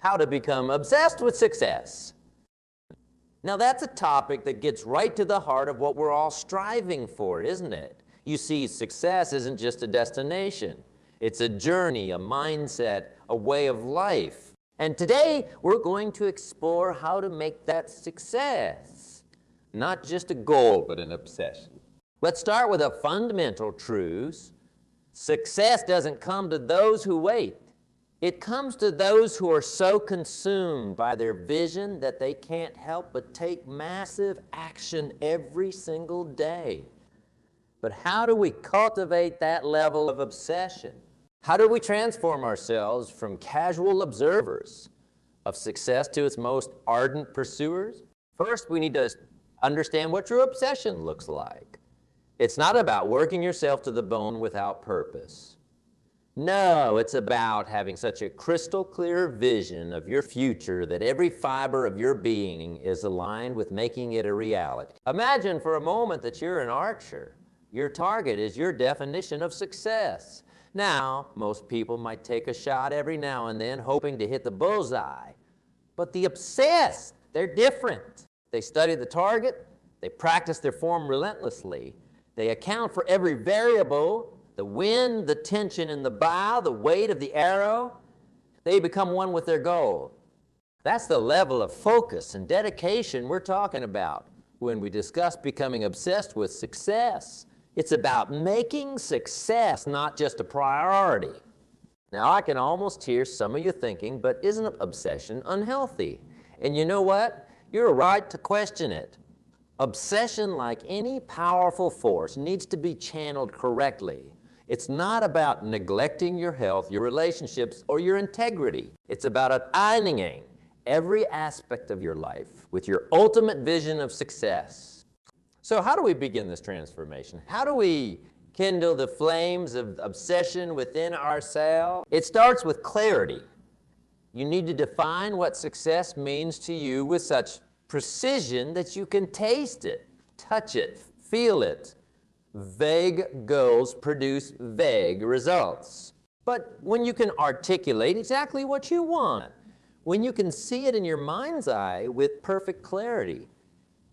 How to become obsessed with success. Now that's a topic that gets right to the heart of what we're all striving for, isn't it? You see, success isn't just a destination. It's a journey, a mindset, a way of life. And today we're going to explore how to make that success. Not just a goal, but an obsession. Let's start with a fundamental truth. Success doesn't come to those who wait. It comes to those who are so consumed by their vision that they can't help but take massive action every single day. But how do we cultivate that level of obsession? How do we transform ourselves from casual observers of success to its most ardent pursuers? First, we need to understand what your obsession looks like. It's not about working yourself to the bone without purpose. No, it's about having such a crystal clear vision of your future that every fiber of your being is aligned with making it a reality. Imagine for a moment that you're an archer. Your target is your definition of success. Now, most people might take a shot every now and then hoping to hit the bullseye. But the obsessed, they're different. They study the target, they practice their form relentlessly, they account for every variable, the wind, the tension in the bow, the weight of the arrow. They become one with their goal. That's the level of focus and dedication we're talking about when we discuss becoming obsessed with success. It's about making success not just a priority. Now, I can almost hear some of you thinking, but isn't obsession unhealthy? And you know what? You're right to question it. Obsession, like any powerful force, needs to be channeled correctly. It's not about neglecting your health, your relationships, or your integrity. It's about aligning every aspect of your life with your ultimate vision of success. So how do we begin this transformation? How do we kindle the flames of obsession within ourselves? It starts with clarity. You need to define what success means to you with such precision that you can taste it, touch it, feel it. Vague goals produce vague results. But when you can articulate exactly what you want, when you can see it in your mind's eye with perfect clarity,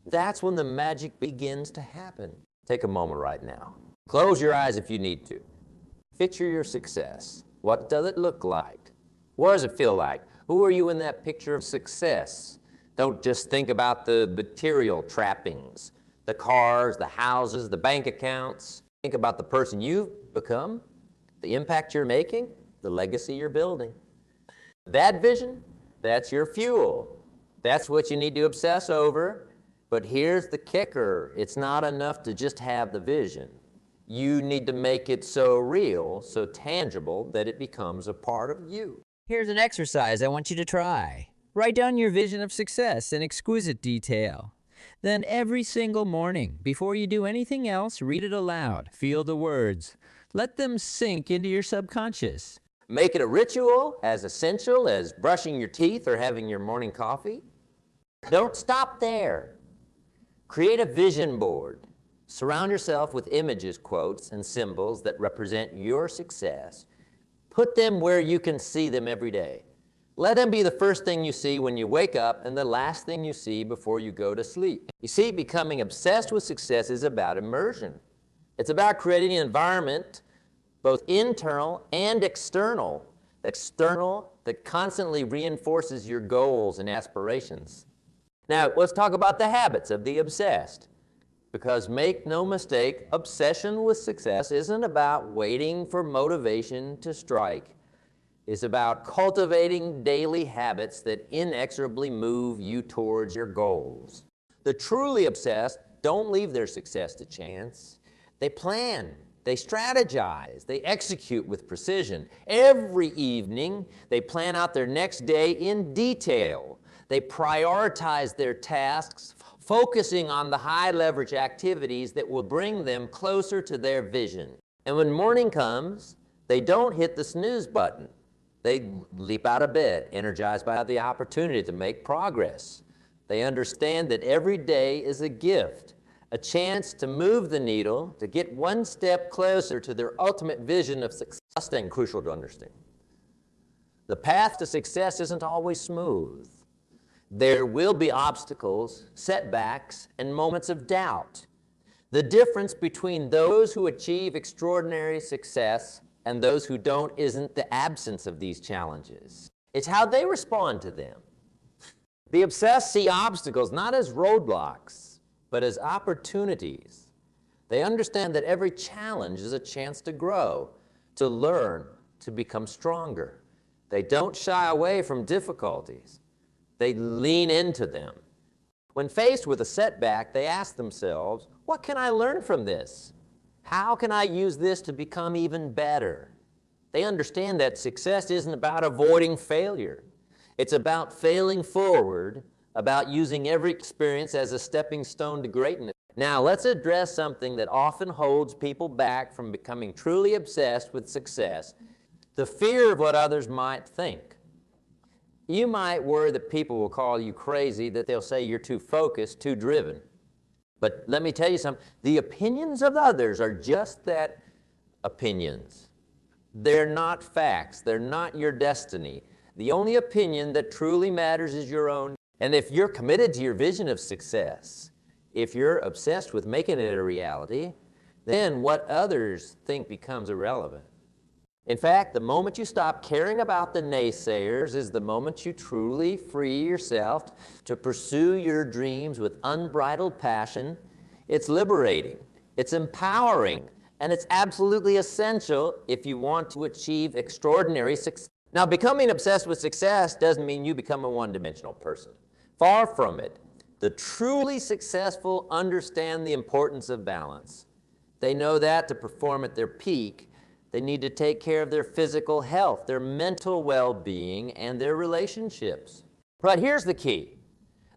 that's when the magic begins to happen. Take a moment right now. Close your eyes if you need to. Picture your success. What does it look like? What does it feel like? Who are you in that picture of success? Don't just think about the material trappings, the cars, the houses, the bank accounts. Think about the person you've become, the impact you're making, the legacy you're building. That vision, that's your fuel. That's what you need to obsess over. But here's the kicker. It's not enough to just have the vision. You need to make it so real, so tangible, that it becomes a part of you. Here's an exercise I want you to try. Write down your vision of success in exquisite detail. Then every single morning, before you do anything else, read it aloud. Feel the words. Let them sink into your subconscious. Make it a ritual as essential as brushing your teeth or having your morning coffee. Don't stop there. Create a vision board. Surround yourself with images, quotes, and symbols that represent your success. Put them where you can see them every day. Let them be the first thing you see when you wake up and the last thing you see before you go to sleep. You see, becoming obsessed with success is about immersion. It's about creating an environment, both internal and external that constantly reinforces your goals and aspirations. Now, let's talk about the habits of the obsessed. Because make no mistake, obsession with success isn't about waiting for motivation to strike. It's about cultivating daily habits that inexorably move you towards your goals. The truly obsessed don't leave their success to chance. They plan, they strategize, they execute with precision. Every evening, they plan out their next day in detail. They prioritize their tasks, focusing on the high-leverage activities that will bring them closer to their vision. And when morning comes, they don't hit the snooze button. They leap out of bed, energized by the opportunity to make progress. They understand that every day is a gift, a chance to move the needle, to get one step closer to their ultimate vision of success. That's crucial to understand. The path to success isn't always smooth. There will be obstacles, setbacks, and moments of doubt. The difference between those who achieve extraordinary success and those who don't isn't the absence of these challenges. It's how they respond to them. The obsessed see obstacles not as roadblocks, but as opportunities. They understand that every challenge is a chance to grow, to learn, to become stronger. They don't shy away from difficulties. They lean into them. When faced with a setback, they ask themselves, what can I learn from this? How can I use this to become even better? They understand that success isn't about avoiding failure. It's about failing forward, about using every experience as a stepping stone to greatness. Now, let's address something that often holds people back from becoming truly obsessed with success: the fear of what others might think. You might worry that people will call you crazy, that they'll say you're too focused, too driven. But let me tell you something, the opinions of others are just that, opinions. They're not facts, they're not your destiny. The only opinion that truly matters is your own. And if you're committed to your vision of success, if you're obsessed with making it a reality, then what others think becomes irrelevant. In fact, the moment you stop caring about the naysayers is the moment you truly free yourself to pursue your dreams with unbridled passion. It's liberating, it's empowering, and it's absolutely essential if you want to achieve extraordinary success. Now, becoming obsessed with success doesn't mean you become a one-dimensional person. Far from it. The truly successful understand the importance of balance. They know that to perform at their peak, they need to take care of their physical health, their mental well-being, and their relationships. But here's the key.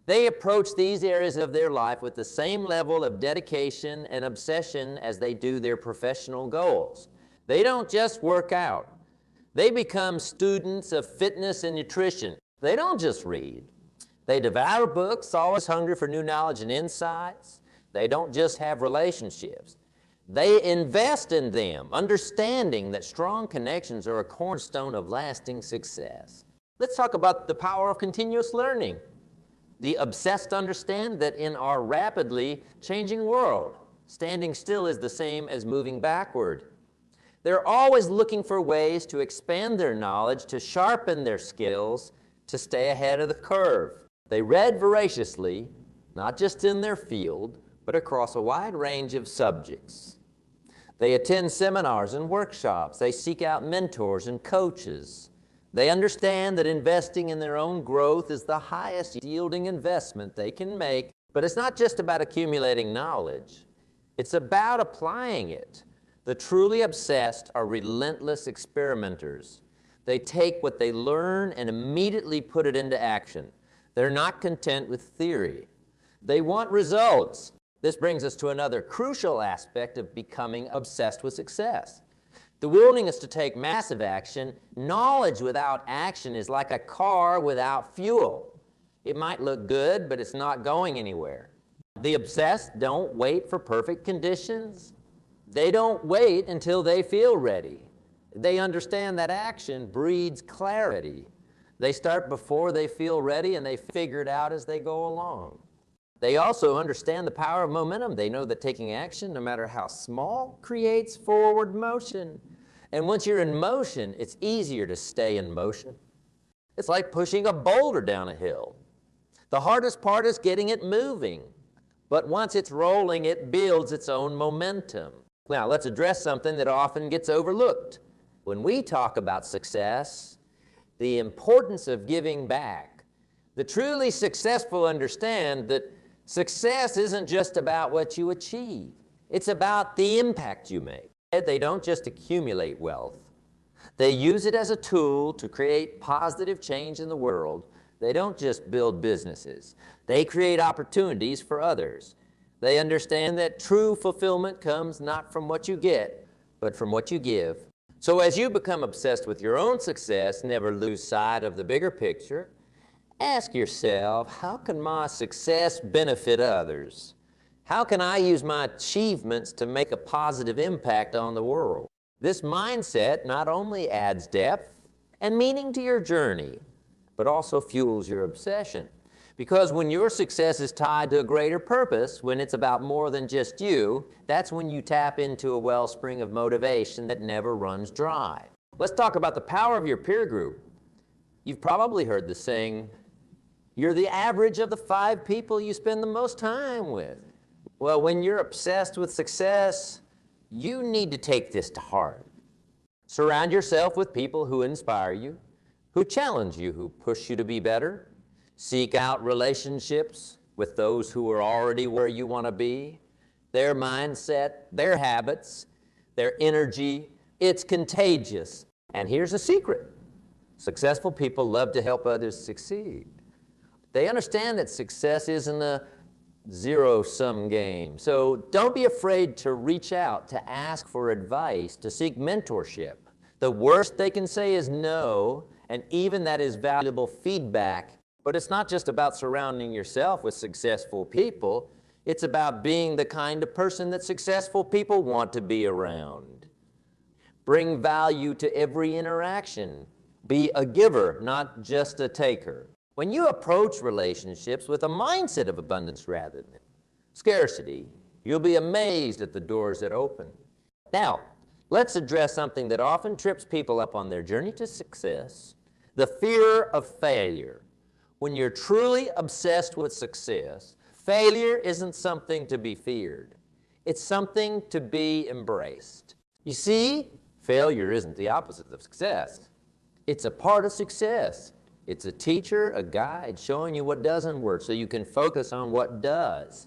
They approach these areas of their life with the same level of dedication and obsession as they do their professional goals. They don't just work out. They become students of fitness and nutrition. They don't just read. They devour books, always hungry for new knowledge and insights. They don't just have relationships. They invest in them, understanding that strong connections are a cornerstone of lasting success. Let's talk about the power of continuous learning. The obsessed understand that in our rapidly changing world, standing still is the same as moving backward. They're always looking for ways to expand their knowledge, to sharpen their skills, to stay ahead of the curve. They read voraciously, not just in their field, but across a wide range of subjects. They attend seminars and workshops. They seek out mentors and coaches. They understand that investing in their own growth is the highest yielding investment they can make, but it's not just about accumulating knowledge. It's about applying it. The truly obsessed are relentless experimenters. They take what they learn and immediately put it into action. They're not content with theory. They want results. This brings us to another crucial aspect of becoming obsessed with success. The willingness to take massive action. Knowledge without action is like a car without fuel. It might look good, but it's not going anywhere. The obsessed don't wait for perfect conditions. They don't wait until they feel ready. They understand that action breeds clarity. They start before they feel ready, and they figure it out as they go along. They also understand the power of momentum. They know that taking action, no matter how small, creates forward motion. And once you're in motion, it's easier to stay in motion. It's like pushing a boulder down a hill. The hardest part is getting it moving. But once it's rolling, it builds its own momentum. Now, let's address something that often gets overlooked. When we talk about success, the importance of giving back. The truly successful understand that success isn't just about what you achieve. It's about the impact you make. They don't just accumulate wealth. They use it as a tool to create positive change in the world. They don't just build businesses. They create opportunities for others. They understand that true fulfillment comes not from what you get, but from what you give. So as you become obsessed with your own success, never lose sight of the bigger picture. Ask yourself, how can my success benefit others? How can I use my achievements to make a positive impact on the world? This mindset not only adds depth, and meaning to your journey, but also fuels your obsession. Because when your success is tied to a greater purpose, when it's about more than just you, that's when you tap into a wellspring of motivation that never runs dry. Let's talk about the power of your peer group. You've probably heard the saying, you're the average of the 5 people you spend the most time with. Well, when you're obsessed with success, you need to take this to heart. Surround yourself with people who inspire you, who challenge you, who push you to be better. Seek out relationships with those who are already where you want to be. Their mindset, their habits, their energy, it's contagious. And here's a secret. Successful people love to help others succeed. They understand that success isn't a zero-sum game. So don't be afraid to reach out, to ask for advice, to seek mentorship. The worst they can say is no, and even that is valuable feedback. But it's not just about surrounding yourself with successful people. It's about being the kind of person that successful people want to be around. Bring value to every interaction. Be a giver, not just a taker. When you approach relationships with a mindset of abundance rather than scarcity, you'll be amazed at the doors that open. Now, let's address something that often trips people up on their journey to success, the fear of failure. When you're truly obsessed with success, failure isn't something to be feared. It's something to be embraced. You see, failure isn't the opposite of success. It's a part of success. It's a teacher, a guide, showing you what doesn't work so you can focus on what does.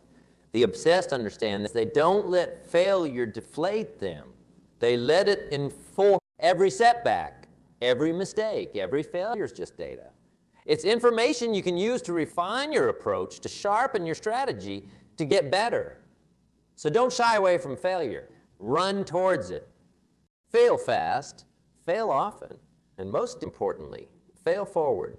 The obsessed understand this. They don't let failure deflate them. They let it inform every setback, every mistake, every failure is just data. It's information you can use to refine your approach, to sharpen your strategy, to get better. So don't shy away from failure. Run towards it. Fail fast, fail often, and most importantly, fail forward.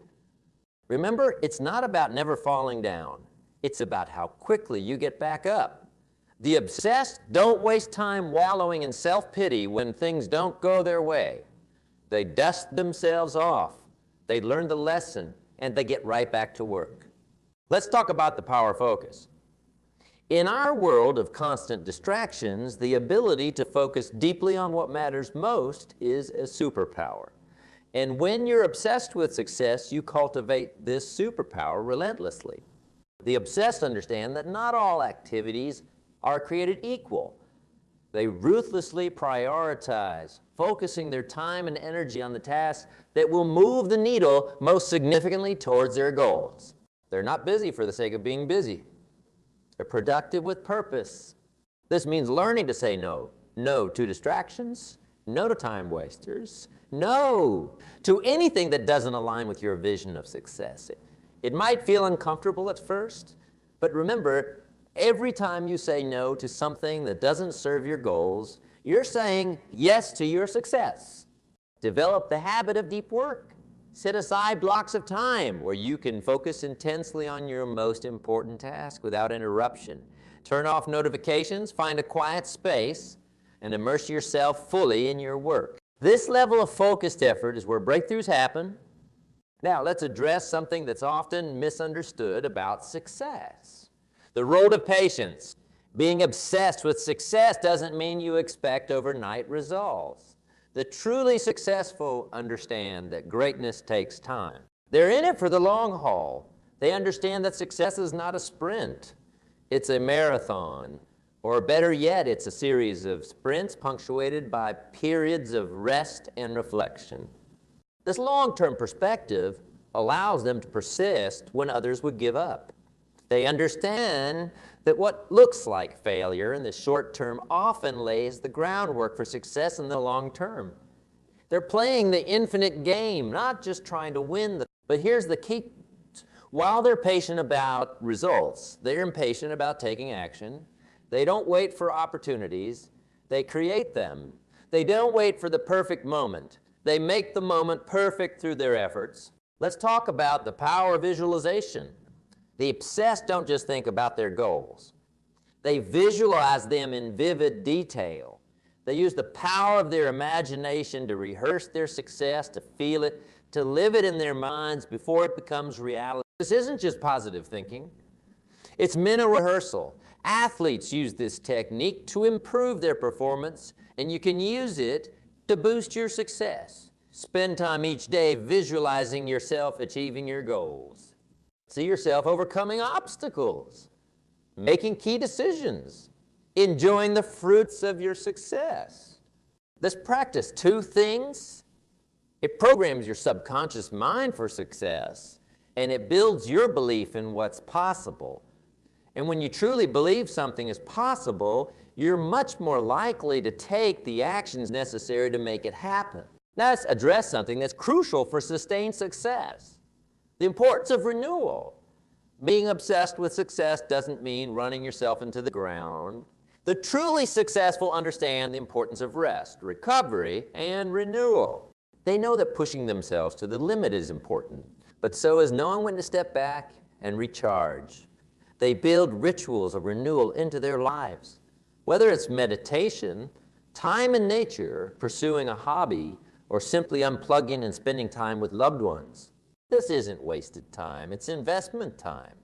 Remember, it's not about never falling down. It's about how quickly you get back up. The obsessed don't waste time wallowing in self-pity when things don't go their way. They dust themselves off. They learn the lesson, and they get right back to work. Let's talk about the power of focus. In our world of constant distractions, the ability to focus deeply on what matters most is a superpower. And when you're obsessed with success, you cultivate this superpower relentlessly. The obsessed understand that not all activities are created equal. They ruthlessly prioritize, focusing their time and energy on the tasks that will move the needle most significantly towards their goals. They're not busy for the sake of being busy. They're productive with purpose. This means learning to say no. No to distractions, no to time wasters, no to anything that doesn't align with your vision of success. It might feel uncomfortable at first, but remember, every time you say no to something that doesn't serve your goals, you're saying yes to your success. Develop the habit of deep work. Set aside blocks of time where you can focus intensely on your most important task without interruption. Turn off notifications, find a quiet space, and immerse yourself fully in your work. This level of focused effort is where breakthroughs happen. Now, let's address something that's often misunderstood about success. The role of patience. Being obsessed with success doesn't mean you expect overnight results. The truly successful understand that greatness takes time. They're in it for the long haul. They understand that success is not a sprint. It's a marathon. Or better yet, it's a series of sprints punctuated by periods of rest and reflection. This long-term perspective allows them to persist when others would give up. They understand that what looks like failure in the short term often lays the groundwork for success in the long term. They're playing the infinite game, not just trying to win. But here's the key. While they're patient about results, they're impatient about taking action. They don't wait for opportunities. They create them. They don't wait for the perfect moment. They make the moment perfect through their efforts. Let's talk about the power of visualization. The obsessed don't just think about their goals. They visualize them in vivid detail. They use the power of their imagination to rehearse their success, to feel it, to live it in their minds before it becomes reality. This isn't just positive thinking. It's mental rehearsal. Athletes use this technique to improve their performance, and you can use it to boost your success. Spend time each day visualizing yourself achieving your goals. See yourself overcoming obstacles, making key decisions, enjoying the fruits of your success. This practice, two things. It programs your subconscious mind for success, and it builds your belief in what's possible. And when you truly believe something is possible, you're much more likely to take the actions necessary to make it happen. Now let's address something that's crucial for sustained success: the importance of renewal. Being obsessed with success doesn't mean running yourself into the ground. The truly successful understand the importance of rest, recovery, and renewal. They know that pushing themselves to the limit is important, but so is knowing when to step back and recharge. They build rituals of renewal into their lives. Whether it's meditation, time in nature, pursuing a hobby, or simply unplugging and spending time with loved ones. This isn't wasted time, it's investment time.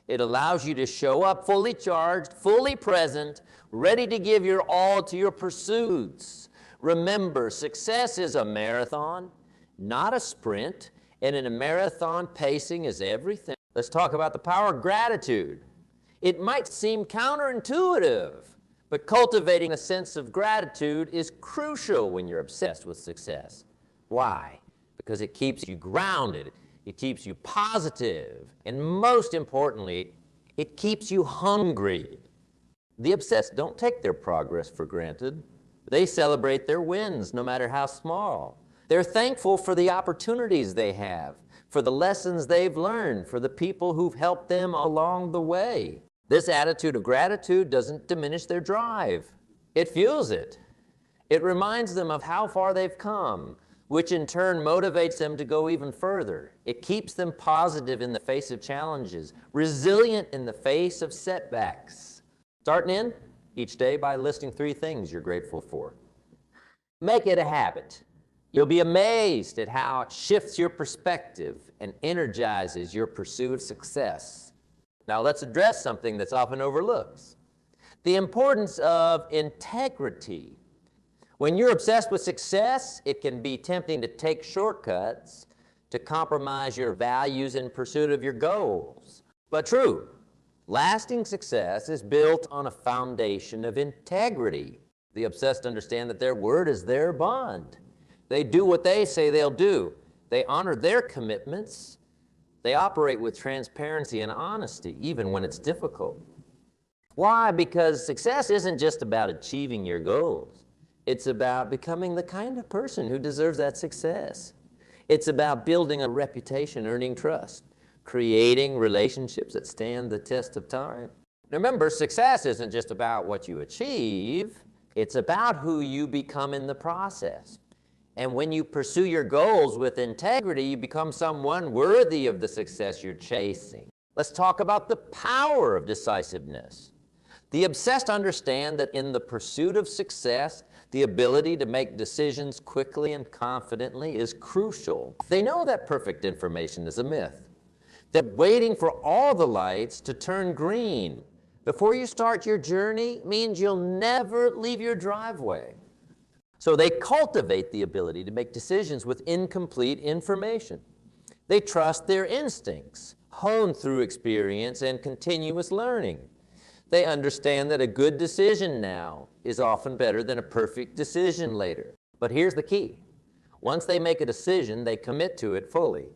It allows you to show up fully charged, fully present, ready to give your all to your pursuits. Remember, success is a marathon, not a sprint, and in a marathon, pacing is everything. Let's talk about the power of gratitude. It might seem counterintuitive, but cultivating a sense of gratitude is crucial when you're obsessed with success. Why? Because it keeps you grounded, it keeps you positive, and most importantly, it keeps you hungry. The obsessed don't take their progress for granted. They celebrate their wins, no matter how small. They're thankful for the opportunities they have, for the lessons they've learned, for the people who've helped them along the way. This attitude of gratitude doesn't diminish their drive. It fuels it. It reminds them of how far they've come, which in turn motivates them to go even further. It keeps them positive in the face of challenges, resilient in the face of setbacks. Starting in each day by listing 3 things you're grateful for. Make it a habit. You'll be amazed at how it shifts your perspective and energizes your pursuit of success. Now let's address something that's often overlooked: the importance of integrity. When you're obsessed with success, it can be tempting to take shortcuts, to compromise your values in pursuit of your goals. But true, lasting success is built on a foundation of integrity. The obsessed understand that their word is their bond. They do what they say they'll do. They honor their commitments. They operate with transparency and honesty, even when it's difficult. Why? Because success isn't just about achieving your goals. It's about becoming the kind of person who deserves that success. It's about building a reputation, earning trust, creating relationships that stand the test of time. Remember, success isn't just about what you achieve. It's about who you become in the process. And when you pursue your goals with integrity, you become someone worthy of the success you're chasing. Let's talk about the power of decisiveness. The obsessed understand that in the pursuit of success, the ability to make decisions quickly and confidently is crucial. They know that perfect information is a myth, that waiting for all the lights to turn green before you start your journey means you'll never leave your driveway. So they cultivate the ability to make decisions with incomplete information. They trust their instincts, honed through experience and continuous learning. They understand that a good decision now is often better than a perfect decision later. But here's the key. Once they make a decision, they commit to it fully.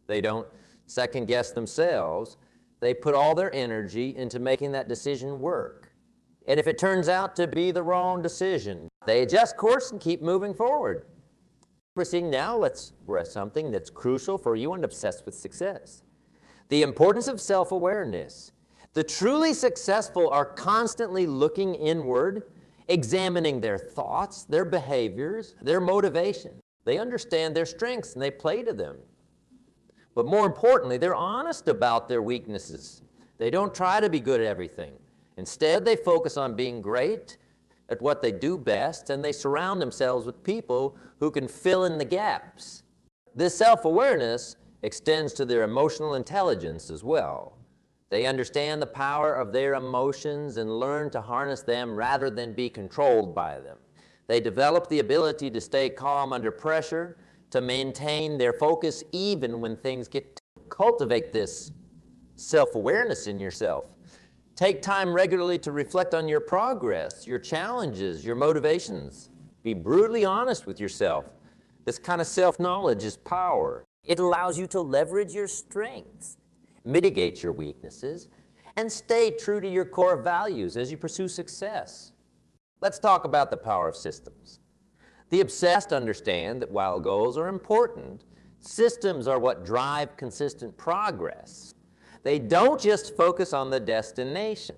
They don't second guess themselves. They put all their energy into making that decision work. And if it turns out to be the wrong decision, they adjust course and keep moving forward. Proceeding now, let's address something that's crucial for you and obsessed with success: the importance of self-awareness. The truly successful are constantly looking inward, examining their thoughts, their behaviors, their motivation. They understand their strengths and they play to them. But more importantly, they're honest about their weaknesses. They don't try to be good at everything. Instead, they focus on being great, at what they do best, and they surround themselves with people who can fill in the gaps. This self-awareness extends to their emotional intelligence as well. They understand the power of their emotions and learn to harness them rather than be controlled by them. They develop the ability to stay calm under pressure, to maintain their focus even when things get tough. Cultivate this self-awareness in yourself. Take time regularly to reflect on your progress, your challenges, your motivations. Be brutally honest with yourself. This kind of self-knowledge is power. It allows you to leverage your strengths, mitigate your weaknesses, and stay true to your core values as you pursue success. Let's talk about the power of systems. The obsessed understand that while goals are important, systems are what drive consistent progress. They don't just focus on the destination.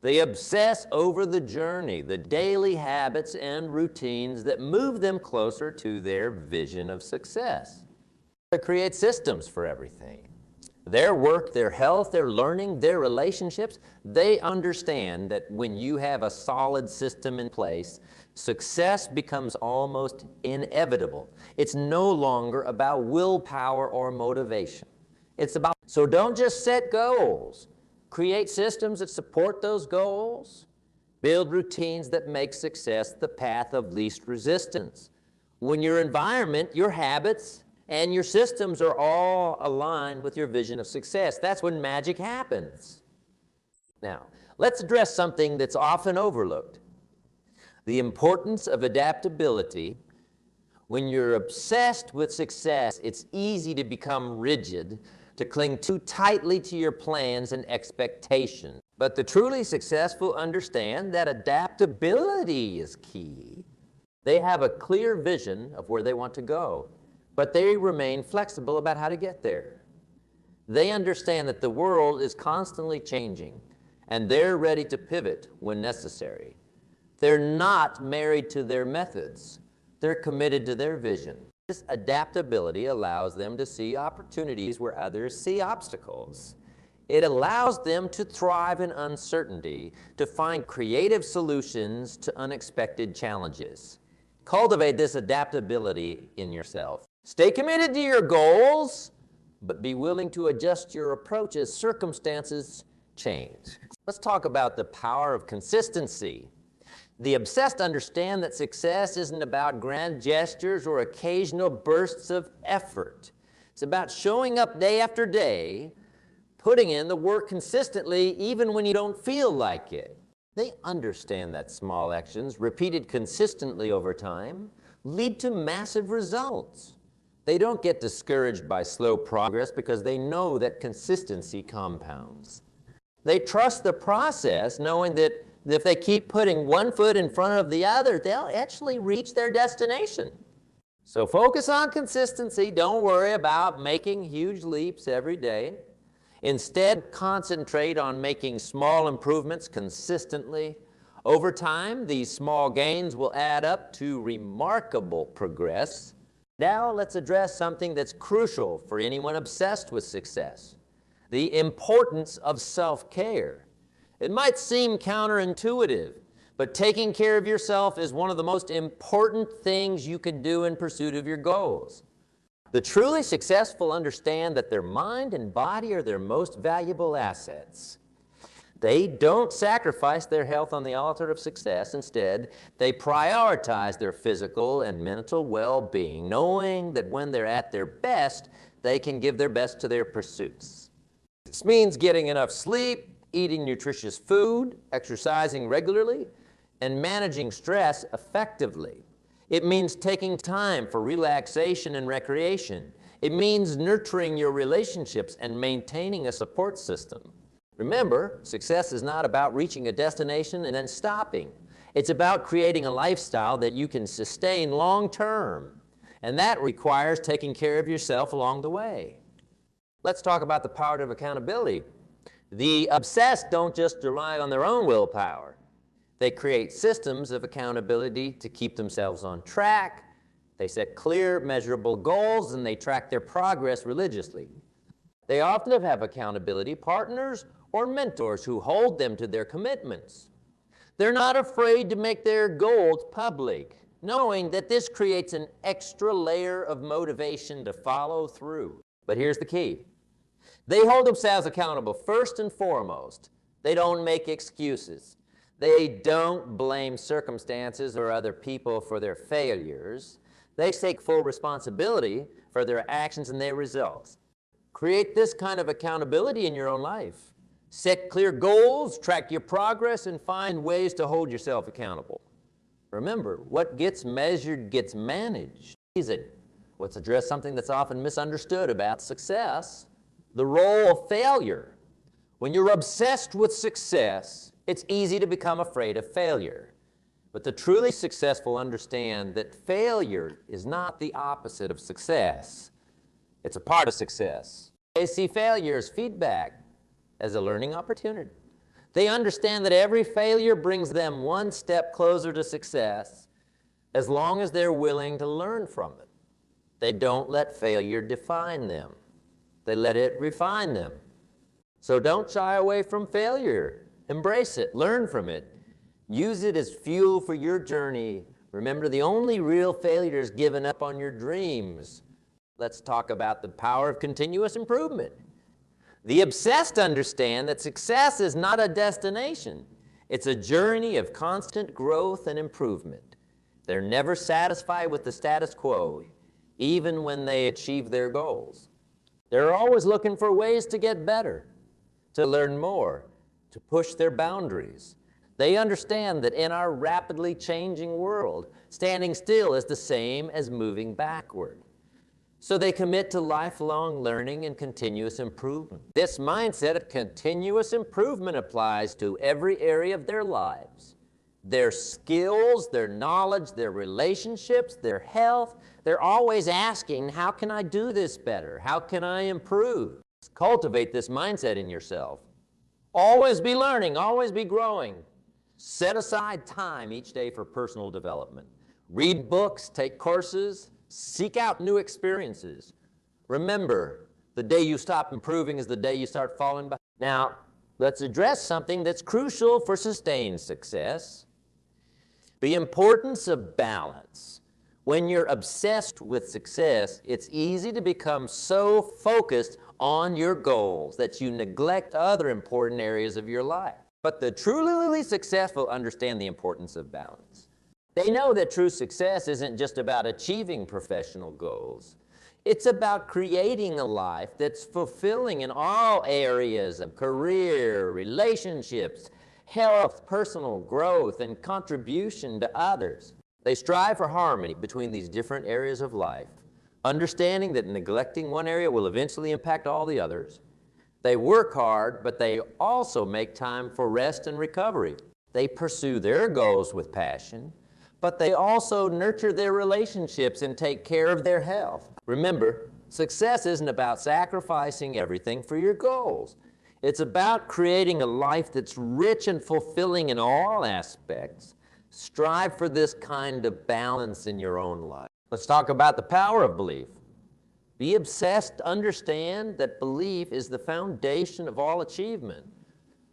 They obsess over the journey, the daily habits and routines that move them closer to their vision of success. They create systems for everything. Their work, their health, their learning, their relationships, they understand that when you have a solid system in place, success becomes almost inevitable. It's no longer about willpower or motivation. So don't just set goals. Create systems that support those goals. Build routines that make success the path of least resistance. When your environment, your habits, and your systems are all aligned with your vision of success, that's when magic happens. Now, let's address something that's often overlooked. The importance of adaptability. When you're obsessed with success, it's easy to become rigid, to cling too tightly to your plans and expectations. But the truly successful understand that adaptability is key. They have a clear vision of where they want to go, but they remain flexible about how to get there. They understand that the world is constantly changing, and they're ready to pivot when necessary. They're not married to their methods. They're committed to their vision. This adaptability allows them to see opportunities where others see obstacles. It allows them to thrive in uncertainty, to find creative solutions to unexpected challenges. Cultivate this adaptability in yourself. Stay committed to your goals, but be willing to adjust your approach as circumstances change. Let's talk about the power of consistency. The obsessed understand that success isn't about grand gestures or occasional bursts of effort. It's about showing up day after day, putting in the work consistently even when you don't feel like it. They understand that small actions, repeated consistently over time, lead to massive results. They don't get discouraged by slow progress because they know that consistency compounds. They trust the process, knowing that if they keep putting one foot in front of the other, they'll actually reach their destination. So focus on consistency. Don't worry about making huge leaps every day. Instead, concentrate on making small improvements consistently. Over time, these small gains will add up to remarkable progress. Now let's address something that's crucial for anyone obsessed with success: the importance of self-care. It might seem counterintuitive, but taking care of yourself is one of the most important things you can do in pursuit of your goals. The truly successful understand that their mind and body are their most valuable assets. They don't sacrifice their health on the altar of success. Instead, they prioritize their physical and mental well-being, knowing that when they're at their best, they can give their best to their pursuits. This means getting enough sleep, eating nutritious food, exercising regularly, and managing stress effectively. It means taking time for relaxation and recreation. It means nurturing your relationships and maintaining a support system. Remember, success is not about reaching a destination and then stopping. It's about creating a lifestyle that you can sustain long term, and that requires taking care of yourself along the way. Let's talk about the power of accountability. The obsessed don't just rely on their own willpower. They create systems of accountability to keep themselves on track. They set clear, measurable goals, and they track their progress religiously. They often have accountability partners or mentors who hold them to their commitments. They're not afraid to make their goals public, knowing that this creates an extra layer of motivation to follow through. But here's the key. They hold themselves accountable first and foremost. They don't make excuses. They don't blame circumstances or other people for their failures. They take full responsibility for their actions and their results. Create this kind of accountability in your own life. Set clear goals, track your progress, and find ways to hold yourself accountable. Remember, what gets measured gets managed. Let's address something that's often misunderstood about success, the role of failure. When you're obsessed with success, it's easy to become afraid of failure. But the truly successful understand that failure is not the opposite of success. It's a part of success. They see failure as feedback, as a learning opportunity. They understand that every failure brings them one step closer to success as long as they're willing to learn from it. They don't let failure define them. They let it refine them. So don't shy away from failure. Embrace it. Learn from it. Use it as fuel for your journey. Remember, the only real failure is giving up on your dreams. Let's talk about the power of continuous improvement. The obsessed understand that success is not a destination. It's a journey of constant growth and improvement. They're never satisfied with the status quo, even when they achieve their goals. They're always looking for ways to get better, to learn more, to push their boundaries. They understand that in our rapidly changing world, standing still is the same as moving backward. So they commit to lifelong learning and continuous improvement. This mindset of continuous improvement applies to every area of their lives. Their skills, their knowledge, their relationships, their health. They're always asking, how can I do this better? How can I improve? Cultivate this mindset in yourself. Always be learning, always be growing. Set aside time each day for personal development. Read books, take courses, seek out new experiences. Remember, the day you stop improving is the day you start falling behind. Now, let's address something that's crucial for sustained success: the importance of balance. When you're obsessed with success, it's easy to become so focused on your goals that you neglect other important areas of your life. But the truly successful understand the importance of balance. They know that true success isn't just about achieving professional goals. It's about creating a life that's fulfilling in all areas of career, relationships, health, personal growth, and contribution to others. They strive for harmony between these different areas of life, understanding that neglecting one area will eventually impact all the others. They work hard, but they also make time for rest and recovery. They pursue their goals with passion, but they also nurture their relationships and take care of their health. Remember, success isn't about sacrificing everything for your goals. It's about creating a life that's rich and fulfilling in all aspects. Strive for this kind of balance in your own life. Let's talk about the power of belief. Be obsessed, understand that belief is the foundation of all achievement.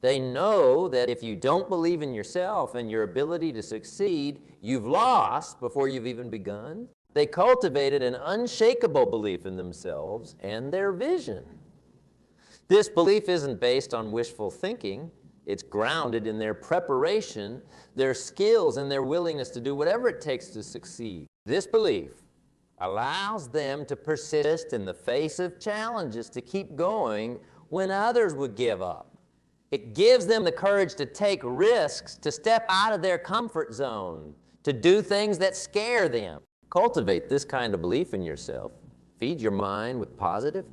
They know that if you don't believe in yourself and your ability to succeed, you've lost before you've even begun. They cultivated an unshakable belief in themselves and their vision. This belief isn't based on wishful thinking. It's grounded in their preparation, their skills, and their willingness to do whatever it takes to succeed. This belief allows them to persist in the face of challenges, to keep going when others would give up. It gives them the courage to take risks, to step out of their comfort zone, to do things that scare them. Cultivate this kind of belief in yourself. Feed your mind with positive,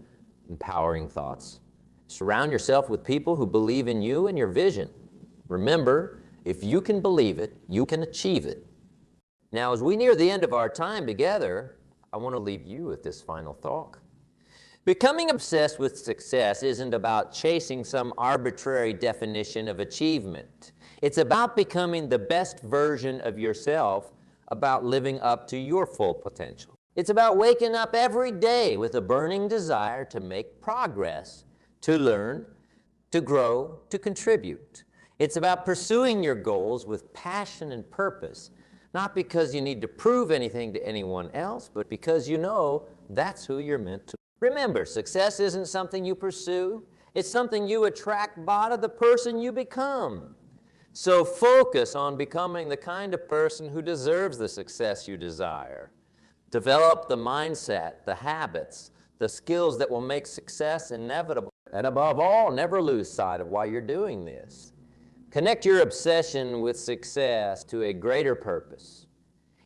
empowering thoughts. Surround yourself with people who believe in you and your vision. Remember, if you can believe it, you can achieve it. Now, as we near the end of our time together, I want to leave you with this final thought. Becoming obsessed with success isn't about chasing some arbitrary definition of achievement. It's about becoming the best version of yourself, about living up to your full potential. It's about waking up every day with a burning desire to make progress, to learn, to grow, to contribute. It's about pursuing your goals with passion and purpose, not because you need to prove anything to anyone else, but because you know that's who you're meant to. Remember, success isn't something you pursue. It's something you attract by the person you become. So focus on becoming the kind of person who deserves the success you desire. Develop the mindset, the habits, the skills that will make success inevitable. And above all, never lose sight of why you're doing this. Connect your obsession with success to a greater purpose.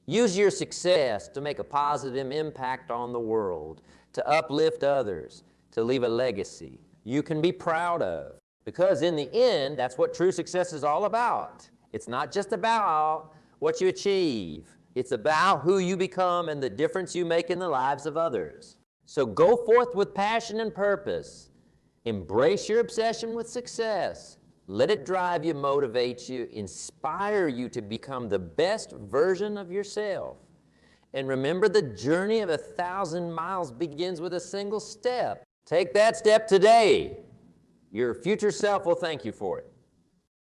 Use your success to make a positive impact on the world, to uplift others, to leave a legacy you can be proud of. Because in the end, that's what true success is all about. It's not just about what you achieve. It's about who you become and the difference you make in the lives of others. So go forth with passion and purpose. Embrace your obsession with success. Let it drive you, motivate you, inspire you to become the best version of yourself. And remember, the journey of 1,000 miles begins with a single step. Take that step today. Your future self will thank you for it.